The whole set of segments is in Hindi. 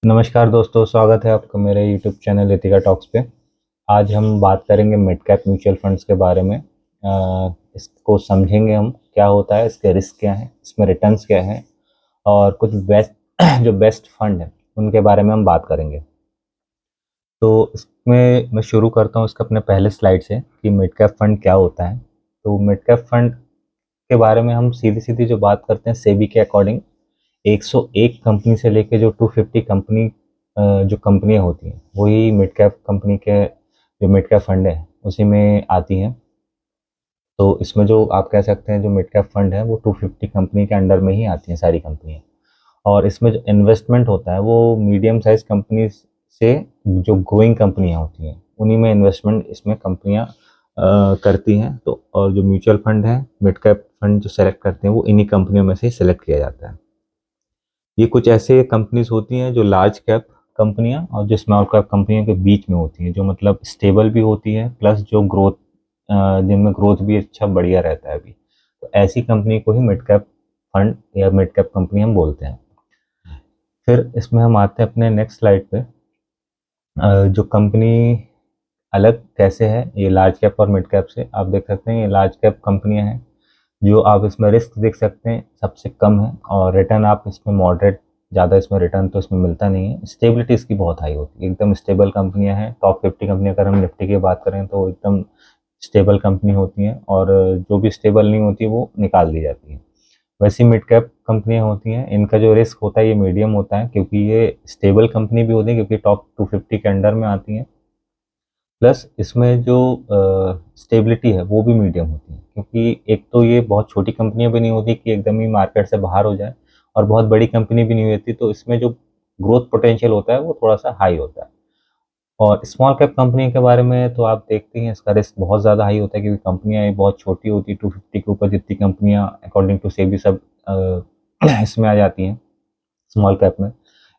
नमस्कार दोस्तों, स्वागत है आपका मेरे यूट्यूब चैनल रितिका टॉक्स पे। आज हम बात करेंगे मिड कैप म्यूचुअल फंड्स के बारे में। इसको समझेंगे हम, क्या होता है, इसके रिस्क क्या हैं, इसमें रिटर्न्स क्या हैं और कुछ बेस्ट जो बेस्ट फंड हैं उनके बारे में हम बात करेंगे। तो इसमें मैं शुरू करता हूँ इसके अपने पहले स्लाइड से कि मिड कैप फंड क्या होता है। तो मिड कैप फंड के बारे में हम सीधी सीधी जो बात करते हैं, सेबी के अकॉर्डिंग 101 कंपनी से लेके जो 250 कंपनी जो कंपनियां होती हैं वही मिड कैप कंपनी के जो मिड कैप फंड है उसी में आती हैं। तो इसमें जो आप कह सकते हैं जो मिड कैप फंड है वो 250 कंपनी के अंडर में ही आती हैं सारी कंपनियां। और इसमें जो इन्वेस्टमेंट होता है वो मीडियम साइज कंपनी से जो ग्रोइंग कंपनियां होती हैं उन्हीं में इन्वेस्टमेंट इसमें कंपनियां करती हैं। तो और जो म्यूचुअल फंड है, मिड कैप फंड जो सेलेक्ट करते हैं वो इन्हीं कंपनियों में से ही सेलेक्ट किया जाता है। ये कुछ ऐसे कंपनीज होती हैं जो लार्ज कैप कंपनियां और जो स्मॉल कैप कंपनियों के बीच में होती हैं, जो मतलब स्टेबल भी होती है प्लस जो ग्रोथ जिनमें ग्रोथ भी अच्छा बढ़िया रहता है अभी। तो ऐसी कंपनी को ही मिड कैप फंड या मिड कैप कंपनी हम बोलते हैं। फिर इसमें हम आते हैं अपने नेक्स्ट स्लाइड पे। जो कंपनी अलग कैसे है ये लार्ज कैप और मिड कैप से, आप देख सकते हैं ये लार्ज कैप कंपनियां हैं जो आप इसमें रिस्क देख सकते हैं सबसे कम है और रिटर्न आप इसमें मॉडरेट, ज़्यादा इसमें रिटर्न तो इसमें मिलता नहीं है। स्टेबिलिटी इसकी बहुत हाई होती है, एकदम स्टेबल कंपनियां हैं। टॉप 50 कंपनी अगर हम निफ्टी की बात करें तो एकदम स्टेबल कंपनी होती हैं और जो भी स्टेबल नहीं होती वो निकाल दी जाती है। वैसी मिड कैप कंपनियां होती हैं, इनका जो रिस्क होता है ये मीडियम होता है क्योंकि ये स्टेबल कंपनी भी होती है क्योंकि टॉप 250 के अंडर में आती हैं। प्लस इसमें जो स्टेबिलिटी है वो भी मीडियम होती है क्योंकि एक तो ये बहुत छोटी कंपनियां भी नहीं होती कि एकदम ही मार्केट से बाहर हो जाए और बहुत बड़ी कंपनी भी नहीं होती, तो इसमें जो ग्रोथ पोटेंशियल होता है वो थोड़ा सा हाई होता है। और स्मॉल कैप कंपनी के बारे में तो आप देखते हैं इसका रिस्क बहुत ज़्यादा हाई होता है क्योंकि कंपनियां ये बहुत छोटी होती है। 250 के ऊपर जितनी कंपनियां अकॉर्डिंग टू सेबी सब इसमें आ जाती हैं स्मॉल कैप में।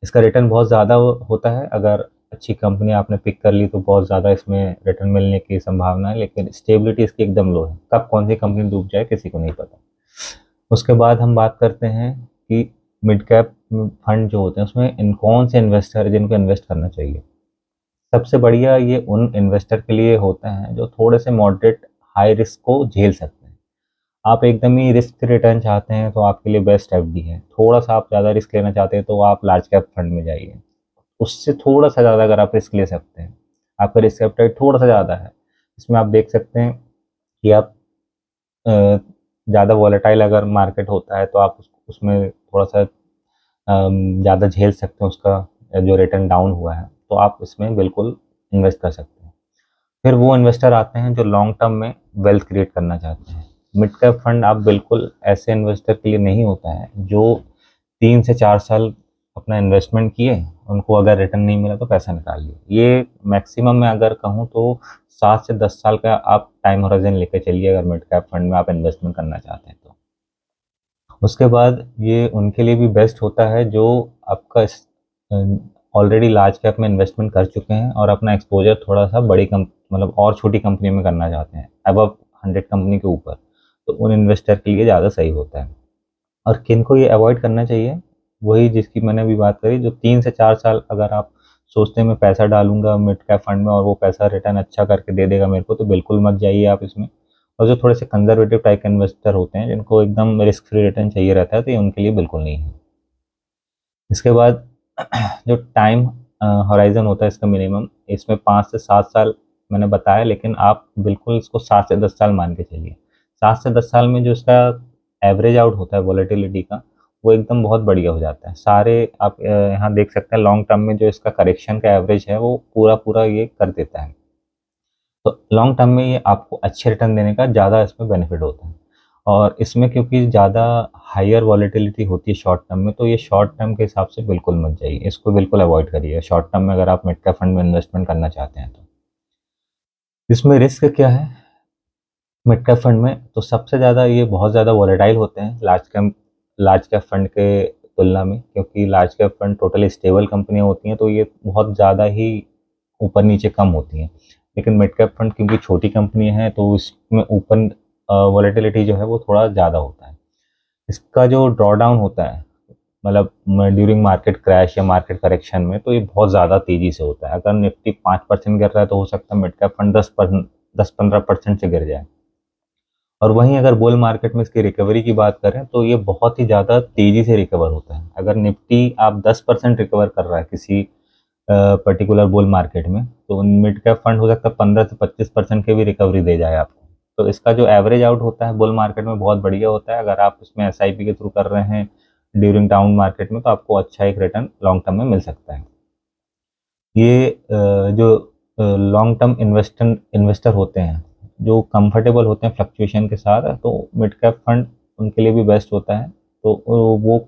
इसका रिटर्न बहुत ज़्यादा होता है, अगर अच्छी कंपनी आपने पिक कर ली तो बहुत ज़्यादा इसमें रिटर्न मिलने की संभावना है, लेकिन स्टेबिलिटी इसकी एकदम लो है। कब कौन सी कंपनी डूब जाए किसी को नहीं पता। उसके बाद हम बात करते हैं कि मिड कैप फंड जो होते हैं उसमें इन कौन से इन्वेस्टर है जिनको इन्वेस्ट करना चाहिए। सबसे बढ़िया ये उन इन्वेस्टर के लिए होता है जो थोड़े से मॉडरेट हाई रिस्क को झेल सकते हैं। आप एकदम ही रिस्क रिटर्न चाहते हैं तो आपके लिए बेस्ट एफडी है। थोड़ा सा आप ज़्यादा रिस्क लेना चाहते हैं तो आप लार्ज कैप फंड में जाइए। उससे थोड़ा सा ज़्यादा अगर आप रिस्क ले सकते हैं, आपका रिस्क एपेटाइट थोड़ा सा ज़्यादा है, इसमें आप देख सकते हैं कि आप ज़्यादा वॉलेटाइल अगर मार्केट होता है तो आप उसमें थोड़ा सा ज़्यादा झेल सकते हैं उसका जो रिटर्न डाउन हुआ है, तो आप इसमें बिल्कुल इन्वेस्ट कर सकते हैं। फिर वो इन्वेस्टर आते हैं जो लॉन्ग टर्म में वेल्थ क्रिएट करना चाहते हैं। मिड कैप फंड आप बिल्कुल ऐसे इन्वेस्टर के लिए नहीं होता है जो 3 से 4 साल अपना इन्वेस्टमेंट किए, उनको अगर रिटर्न नहीं मिला तो पैसा निकाल लिया। ये मैक्सिमम मैं अगर कहूँ तो 7 से 10 साल का आप टाइम होराइजन लेकर चलिए अगर मिड कैप फंड में आप इन्वेस्टमेंट करना चाहते हैं तो। उसके बाद ये उनके लिए भी बेस्ट होता है जो आपका ऑलरेडी लार्ज कैप में इन्वेस्टमेंट कर चुके हैं और अपना एक्सपोजर थोड़ा सा बड़ी मतलब और छोटी कंपनी में करना चाहते हैं, अबव 100 कंपनी के ऊपर। तो उन इन्वेस्टर के लिए ज़्यादा सही होता है। और किन को ये अवॉइड करना चाहिए, वही जिसकी मैंने अभी बात करी, जो 3 से 4 साल अगर आप सोचते हैं मैं पैसा डालूंगा मिड कैप फंड में और वो पैसा रिटर्न अच्छा करके दे देगा मेरे को, तो बिल्कुल मत जाइए आप इसमें। और जो थोड़े से कंजर्वेटिव टाइप के इन्वेस्टर होते हैं जिनको एकदम रिस्क फ्री रिटर्न चाहिए रहता है तो ये उनके लिए बिल्कुल नहीं है। इसके बाद जो टाइम हॉराइजन होता है इसका मिनिमम, इसमें 5 से 7 साल मैंने बताया, लेकिन आप बिल्कुल इसको 7 से 10 साल मान के चलिए। 7 से 10 साल में जो इसका एवरेज आउट होता है वॉलेटिलिटी का, वो एकदम बहुत बढ़िया हो जाता है। सारे आप यहाँ देख सकते हैं लॉन्ग टर्म में जो इसका करेक्शन का एवरेज है वो पूरा पूरा ये कर देता है। तो लॉन्ग टर्म में ये आपको अच्छे रिटर्न देने का ज़्यादा इसमें बेनिफिट होता है। और इसमें क्योंकि ज़्यादा हायर वॉलेटिलिटी होती है शॉर्ट टर्म में, तो ये शॉर्ट टर्म के हिसाब से बिल्कुल मत जाइए, इसको बिल्कुल अवॉइड करिए शॉर्ट टर्म में अगर आप मिड कैप फंड में इन्वेस्टमेंट करना चाहते हैं तो। इसमें रिस्क क्या है मिड कैप फंड में, तो सबसे ज़्यादा ये बहुत ज़्यादा वॉलेटाइल होते हैं लार्ज कैप फंड के तुलना में, क्योंकि large cap fund totally stable कंपनियां होती हैं तो ये बहुत ज़्यादा ही ऊपर नीचे कम होती हैं। लेकिन मिड कैप फंड क्योंकि छोटी कंपनी है तो इसमें ऊपर वॉलेटिलिटी जो है वो थोड़ा ज़्यादा होता है। इसका जो ड्रॉ डाउन होता है मतलब ड्यूरिंग मार्केट क्रैश या मार्केट करेक्शन में, तो ये बहुत ज़्यादा तेज़ी से होता है। अगर निफ्टी 5% गिर रहा है तो हो सकता है मिड कैप फंड 10-15% से गिर जाए। और वहीं अगर बुल मार्केट में इसकी रिकवरी की बात करें तो ये बहुत ही ज़्यादा तेज़ी से रिकवर होता है। अगर निफ्टी आप 10% रिकवर कर रहा है किसी पर्टिकुलर बुल मार्केट में, तो मिड कैप फंड हो सकता है 15 से 25% की भी रिकवरी दे जाए आपको। तो इसका जो एवरेज आउट होता है बुल मार्केट में बहुत बढ़िया होता है। अगर आप इसमें एसआईपी के थ्रू कर रहे हैं ड्यूरिंग डाउन मार्केट में, तो आपको अच्छा एक रिटर्न लॉन्ग टर्म में मिल सकता है। ये जो लॉन्ग टर्म इन्वेस्टर होते हैं, जो कंफर्टेबल होते हैं फ्लक्चुएशन के साथ, तो मिड कैप फंड उनके लिए भी बेस्ट होता है। तो वो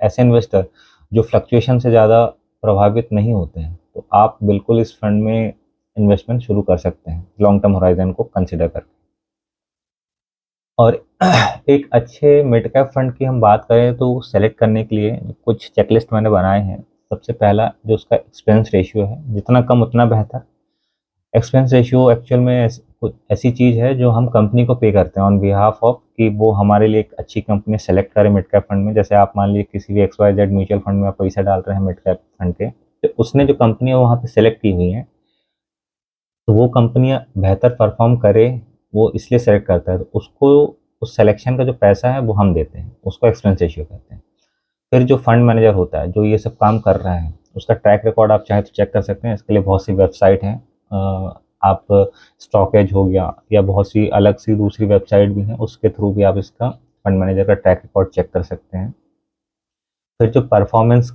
ऐसे इन्वेस्टर जो फ्लक्चुएशन से ज़्यादा प्रभावित नहीं होते हैं, तो आप बिल्कुल इस फंड में इन्वेस्टमेंट शुरू कर सकते हैं लॉन्ग टर्म होराइजन को कंसिडर करके। और एक अच्छे मिड कैप फंड की हम बात करें तो सेलेक्ट करने के लिए कुछ चेकलिस्ट मैंने बनाए हैं। सबसे पहला जो उसका एक्सपेंस रेशियो है, जितना कम उतना बेहतर। एक्सपेंस रेशियो एक्चुअल में कुछ ऐसी चीज़ है जो हम कंपनी को पे करते हैं ऑन बिहाफ ऑफ कि वो हमारे लिए एक अच्छी कंपनी सेलेक्ट करे मिड कैप फंड में। जैसे आप मान लीजिए किसी भी XYZ म्यूचुअल फंड में आप पैसा डाल रहे हैं मिड कैप फंड के, तो उसने जो कंपनियां वहाँ पे सेलेक्ट की हुई हैं, तो वो कंपनियां बेहतर परफॉर्म करे, वो इसलिए सेलेक्ट करता है। तो उसको उस सिलेक्शन का जो पैसा है वो हम देते हैं, उसको एक्सपेंस रेशियो कहते हैं। फिर जो फंड मैनेजर होता है जो ये सब काम कर रहा है, उसका ट्रैक रिकॉर्ड आप चाहे तो चेक कर सकते हैं। इसके लिए बहुत सी वेबसाइट हैं। आप स्टॉक एज हो गया या बहुत सी अलग सी दूसरी वेबसाइट भी हैं, उसके थ्रू भी आप इसका फंड मैनेजर का ट्रैक रिकॉर्ड चेक कर सकते हैं। फिर जो परफॉर्मेंस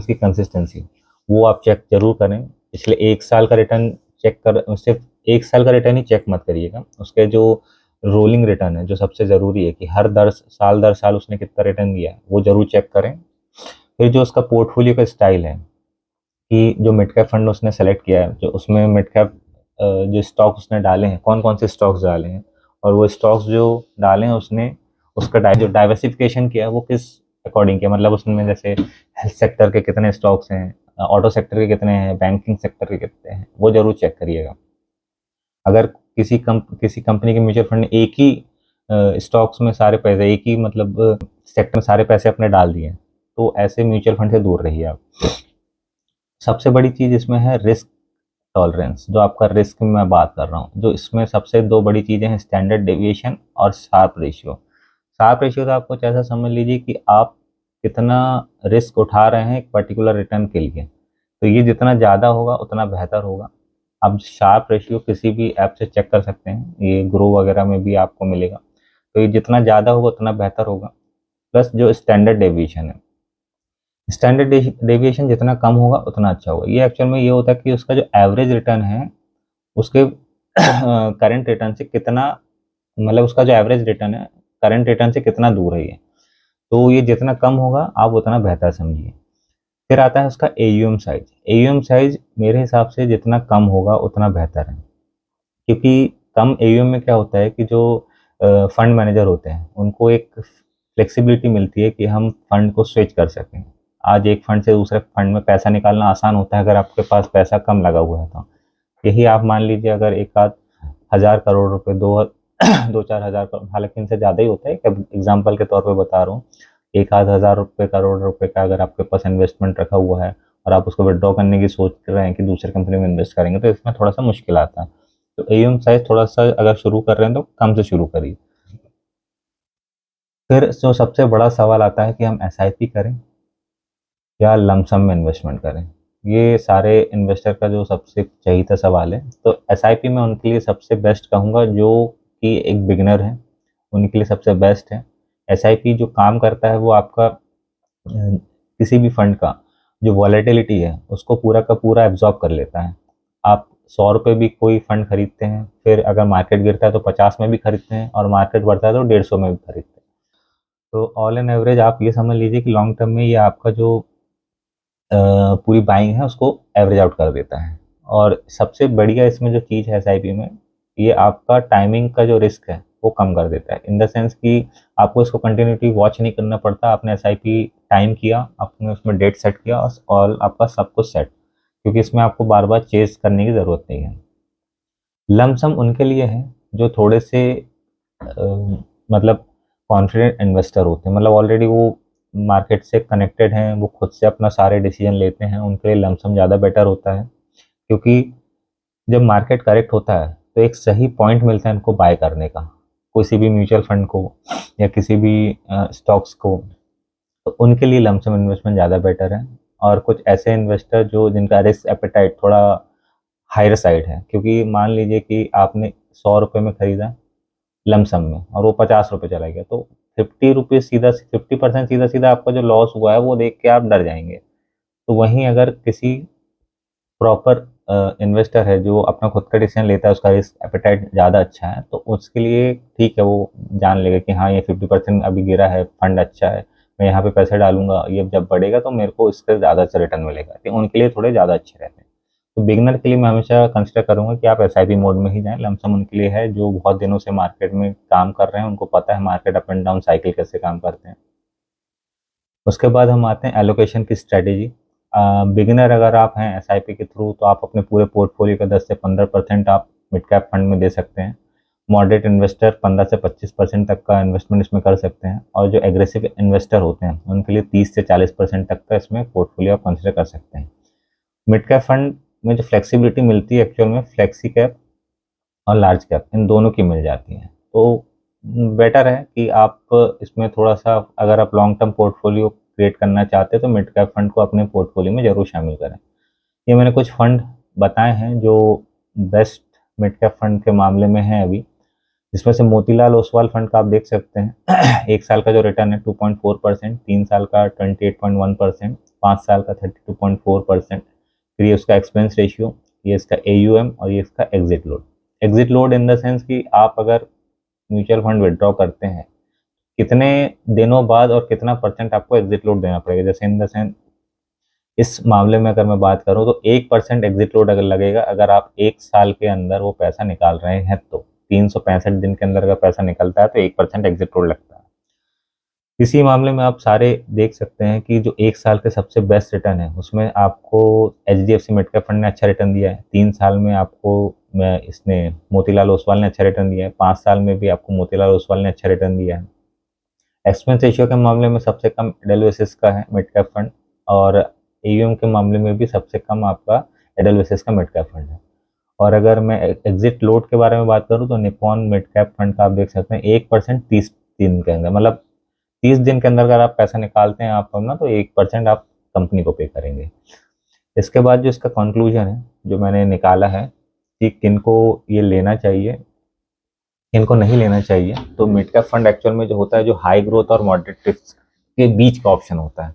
की कंसिस्टेंसी, वो आप चेक जरूर करें। पिछले 1 साल का रिटर्न चेक कर, सिर्फ 1 साल का रिटर्न ही चेक मत करिएगा, उसके जो रोलिंग रिटर्न है, जो सबसे ज़रूरी है कि हर दर साल उसने कितना रिटर्न दिया है, वो जरूर चेक करें। फिर जो उसका पोर्टफोलियो का स्टाइल है, कि जो मिड कैप फंड उसने सेलेक्ट किया है, जो उसमें मिड कैप जो स्टॉक उसने डाले हैं, कौन कौन से स्टॉक्स डाले हैं, और वो स्टॉक्स जो डाले हैं उसने उसका जो डाइवर्सिफिकेशन किया है वो किस अकॉर्डिंग किया। मतलब उसमें जैसे हेल्थ सेक्टर के कितने स्टॉक्स हैं, ऑटो सेक्टर के कितने हैं, बैंकिंग सेक्टर के कितने हैं, वो जरूर चेक करिएगा। अगर किसी कंपनी के म्यूचुअल फंड ने एक ही स्टॉक्स में सारे पैसे, एक ही मतलब सेक्टर में सारे पैसे अपने डाल दिए, तो ऐसे म्यूचुअल फंड से दूर रहिए आप। सबसे बड़ी चीज़ इसमें है रिस्क टॉलरेंस। जो आपका रिस्क में मैं बात कर रहा हूँ, जो इसमें सबसे दो बड़ी चीज़ें हैं, स्टैंडर्ड डेविएशन और शार्प रेशियो। शार्प रेशियो तो आपको ऐसा समझ लीजिए कि आप कितना रिस्क उठा रहे हैं एक पर्टिकुलर रिटर्न के लिए, तो ये जितना ज़्यादा होगा उतना बेहतर होगा। आप शार्प रेशियो किसी भी ऐप से चेक कर सकते हैं, ये ग्रो वगैरह में भी आपको मिलेगा। तो ये जितना ज़्यादा होगा उतना बेहतर होगा। प्लस जो स्टैंडर्ड डेविएशन है, स्टैंडर्ड डेविएशन जितना कम होगा उतना अच्छा होगा। ये एक्चुअल में ये होता है कि उसका जो एवरेज रिटर्न है उसके करंट रिटर्न से कितना, मतलब उसका जो एवरेज रिटर्न है करंट रिटर्न से कितना दूर है ये, तो ये जितना कम होगा आप उतना बेहतर समझिए। फिर आता है उसका AUM साइज। AUM साइज मेरे हिसाब से जितना कम होगा उतना बेहतर है, क्योंकि कम AUM में क्या होता है कि जो फंड मैनेजर होते हैं उनको एक फ्लेक्सिबिलिटी मिलती है कि हम फंड को स्विच कर सकें। आज एक फंड से दूसरे फंड में पैसा निकालना आसान होता है अगर आपके पास पैसा कम लगा हुआ है तो। यही आप मान लीजिए अगर एक आध हज़ार करोड़ रुपए, दो चार हज़ार करोड़, हालांकि इनसे ज़्यादा ही होता है, एग्जाम्पल के तौर पे बता रहा हूँ, एक आध हज़ार रुपये करोड़ रुपए का अगर आपके पास इन्वेस्टमेंट रखा हुआ है और आप उसको विड्रॉ करने की सोच रहे हैं कि दूसरे कंपनी में इन्वेस्ट करेंगे, तो इसमें थोड़ा सा मुश्किल आता है। तो AUM साइज थोड़ा सा अगर शुरू कर रहे हैं तो कम से शुरू करिए। फिर जो सबसे बड़ा सवाल आता है कि हम SIP करें या लमसम में इन्वेस्टमेंट करें। ये सारे इन्वेस्टर का जो सबसे चहीता सवाल है। तो SIP में उनके लिए सबसे बेस्ट कहूँगा जो कि एक बिगिनर है, उनके लिए सबसे बेस्ट है। SIP जो काम करता है वो आपका किसी भी फंड का जो वॉलेटिलिटी है उसको पूरा का पूरा एब्जॉर्ब कर लेता है। आप 100 रुपये भी कोई फंड खरीदते हैं, फिर अगर मार्केट गिरता है तो 50 में भी खरीदते हैं, और मार्केट बढ़ता है तो 150 में भी खरीदते हैं। तो ऑल एन एवरेज आप ये समझ लीजिए कि लॉन्ग टर्म में ये आपका जो पूरी बाइंग है उसको एवरेज आउट कर देता है। और सबसे बढ़िया इसमें जो चीज़ है SIP में, ये आपका टाइमिंग का जो रिस्क है वो कम कर देता है, इन द सेंस कि आपको इसको कंटिन्यूटी वॉच नहीं करना पड़ता। आपने SIP टाइम किया, आपने उसमें डेट सेट किया और आपका सब कुछ सेट, क्योंकि इसमें आपको बार बार चेज करने की ज़रूरत नहीं है। लमसम उनके लिए है जो थोड़े से मतलब कॉन्फिडेंट इन्वेस्टर होते हैं, मतलब ऑलरेडी वो मार्केट से कनेक्टेड हैं, वो खुद से अपना सारे डिसीजन लेते हैं, उनके लिए लमसम ज़्यादा बेटर होता है। क्योंकि जब मार्केट करेक्ट होता है तो एक सही पॉइंट मिलता है इनको बाय करने का, किसी भी म्यूचुअल फंड को या किसी भी स्टॉक्स को, तो उनके लिए लमसम इन्वेस्टमेंट ज़्यादा बेटर है। और कुछ ऐसे इन्वेस्टर जो जिनका रिस्क एपेटाइट थोड़ा हायर साइड है, क्योंकि मान लीजिए कि आपने 100 रुपये में खरीदा लमसम में और वो 50 रुपये चला गया, तो 50 रुपये सीधा 50% सीधा सीधा आपका जो लॉस हुआ है वो देख के आप डर जाएंगे। तो वहीं अगर किसी प्रॉपर इन्वेस्टर है जो अपना खुद का डिसीजन लेता है, उसका रिस्क एपेटाइट ज़्यादा अच्छा है, तो उसके लिए ठीक है, वो जान लेगा कि हाँ ये 50% अभी गिरा है, फंड अच्छा है, मैं यहाँ पे पैसे डालूंगा, ये जब बढ़ेगा तो मेरे को इससे ज़्यादा अच्छा रिटर्न मिलेगा, तो उनके लिए थोड़े ज़्यादा अच्छे रहते हैं। तो बिगनर के लिए मैं हमेशा कंसिडर करूँगा कि आप एसआईपी मोड में ही जाएं। लमसम उनके लिए है जो बहुत दिनों से मार्केट में काम कर रहे हैं, उनको पता है market up and down cycle कैसे काम करते हैं। उसके बाद हम आते हैं एलोकेशन की स्ट्रेटेजी। बिगिनर अगर आप हैं एसआईपी के थ्रू, तो आप अपने पूरे पोर्टफोलियो का 10 से 15% आप मिड कैप फंड में दे सकते हैं। मॉडरेट इन्वेस्टर 15 से 25% तक का इन्वेस्टमेंट इसमें कर सकते हैं, और जो एग्रेसिव इन्वेस्टर होते हैं उनके लिए 30 से 40% तक का इसमें पोर्टफोलियो आप कंसिडर कर सकते हैं। मिड कैप फंड में जो फ्लेक्सिबिलिटी मिलती है एक्चुअल में फ्लेक्सी कैप और लार्ज कैप इन दोनों की मिल जाती है। तो बेटर है कि आप इसमें थोड़ा सा, अगर आप लॉन्ग टर्म पोर्टफोलियो क्रिएट करना चाहते हैं तो मिड कैप फंड को अपने पोर्टफोलियो में ज़रूर शामिल करें। ये मैंने कुछ फंड बताए हैं जो बेस्ट मिड कैप फंड के मामले में हैं अभी, जिसमें से मोतीलाल ओसवाल फंड का आप देख सकते हैं। 1 साल का जो रिटर्न है 2.4%, 3 साल का 28.1%, 5 साल का 32.4%। फिर ये उसका एक्सपेंस रेशियो, ये इसका AUM और ये इसका exit load. Exit load in the sense कि आप अगर म्यूचुअल फंड विड्रॉ करते हैं, कितने दिनों बाद और कितना परसेंट आपको एग्जिट लोड देना पड़ेगा। जैसे इन द सेंस इस मामले में अगर मैं बात करूं तो 1% एग्जिट लोड अगर लगेगा, अगर आप 1 साल के अंदर वो पैसा निकाल रहे हैं, तो 365 दिन के अंदर अगर पैसा निकलता है तो 1% एग्जिट लोड लगता है। इसी मामले में आप सारे देख सकते हैं कि जो 1 साल के सबसे बेस्ट रिटर्न है उसमें आपको HDFC मिड कैप फंड ने अच्छा रिटर्न दिया है। 3 साल में आपको इसने मोतीलाल ओसवाल ने अच्छा रिटर्न दिया है। 5 साल में भी आपको मोतीलाल ओसवाल ने अच्छा रिटर्न दिया है। एक्सपेंस रेशियो के मामले में सबसे कम एडलवेसिस का है मिड कैप फंड, और AUM के मामले में भी सबसे कम आपका एडलवेसिस का मिड कैप फंड है। और अगर मैं एग्जिट लोड के बारे में बात करूं तो निपॉन मिड कैप फंड का आप देख सकते हैं 1% 30 दिन के अंदर, मतलब 30 दिन के अंदर अगर आप पैसा निकालते हैं आप अपना, तो 1% आप कंपनी को पे करेंगे। इसके बाद जो इसका कंक्लूजन है जो मैंने निकाला है कि किनको ये लेना चाहिए, किनको नहीं लेना चाहिए, तो मिड कैप फंड एक्चुअल में जो होता है, जो हाई ग्रोथ और मॉडरेट रिस्क के बीच का ऑप्शन होता है।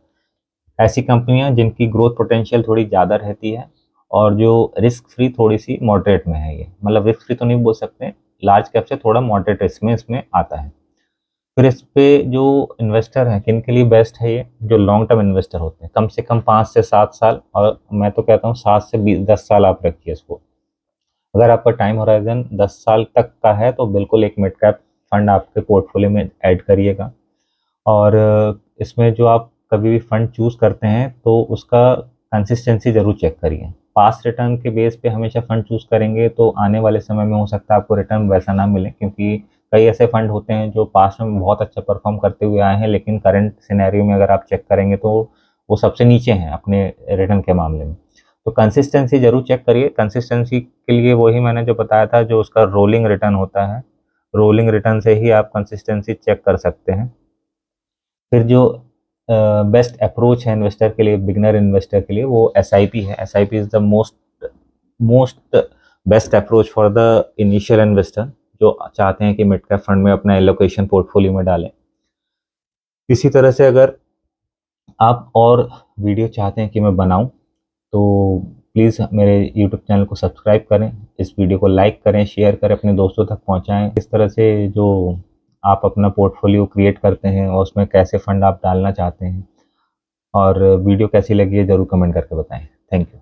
ऐसी कंपनियां जिनकी ग्रोथ पोटेंशियल थोड़ी ज़्यादा रहती है और जो रिस्क फ्री थोड़ी सी मॉडरेट में है, ये मतलब रिस्क फ्री तो नहीं बोल सकते, लार्ज कैप से थोड़ा मॉडरेट रिस्क में इसमें आता है। फिर इस पे जो इन्वेस्टर हैं किन के लिए बेस्ट है, ये जो लॉन्ग टर्म इन्वेस्टर होते हैं, कम से कम 5 से 7 साल, और मैं तो कहता हूँ 7 से 10 साल आप रखिए इसको। अगर आपका टाइम होराइजन 10 साल तक का है तो बिल्कुल एक मिड कैप फंड आपके पोर्टफोलियो में ऐड करिएगा। और इसमें जो आप कभी भी फंड चूज़ करते हैं तो उसका कंसिस्टेंसी ज़रूर चेक करिए। पास्ट रिटर्न के बेस पे हमेशा फंड चूज़ करेंगे तो आने वाले समय में हो सकता है आपको रिटर्न वैसा ना मिले, क्योंकि कई ऐसे फंड होते हैं जो पास्ट में बहुत अच्छा परफॉर्म करते हुए आए हैं, लेकिन करंट सिनेरियो में अगर आप चेक करेंगे तो वो सबसे नीचे हैं अपने रिटर्न के मामले में। तो कंसिस्टेंसी ज़रूर चेक करिए। कंसिस्टेंसी के लिए वही मैंने जो बताया था, जो उसका रोलिंग रिटर्न होता है, रोलिंग रिटर्न से ही आप कंसिस्टेंसी चेक कर सकते हैं। फिर जो बेस्ट अप्रोच है इन्वेस्टर के लिए, बिगनर इन्वेस्टर के लिए, वो SIP है। SIP is the most best approach for the initial investor जो चाहते हैं कि मिड कैप फंड में अपना एलोकेशन पोर्टफोलियो में डालें। इसी तरह से अगर आप और वीडियो चाहते हैं कि मैं बनाऊं तो प्लीज़ मेरे YouTube चैनल को सब्सक्राइब करें, इस वीडियो को लाइक करें, शेयर करें, अपने दोस्तों तक पहुंचाएं। इस तरह से जो आप अपना पोर्टफोलियो क्रिएट करते हैं और उसमें कैसे फ़ंड आप डालना चाहते हैं, और वीडियो कैसी लगी है ज़रूर कमेंट करके बताएं। Thank you.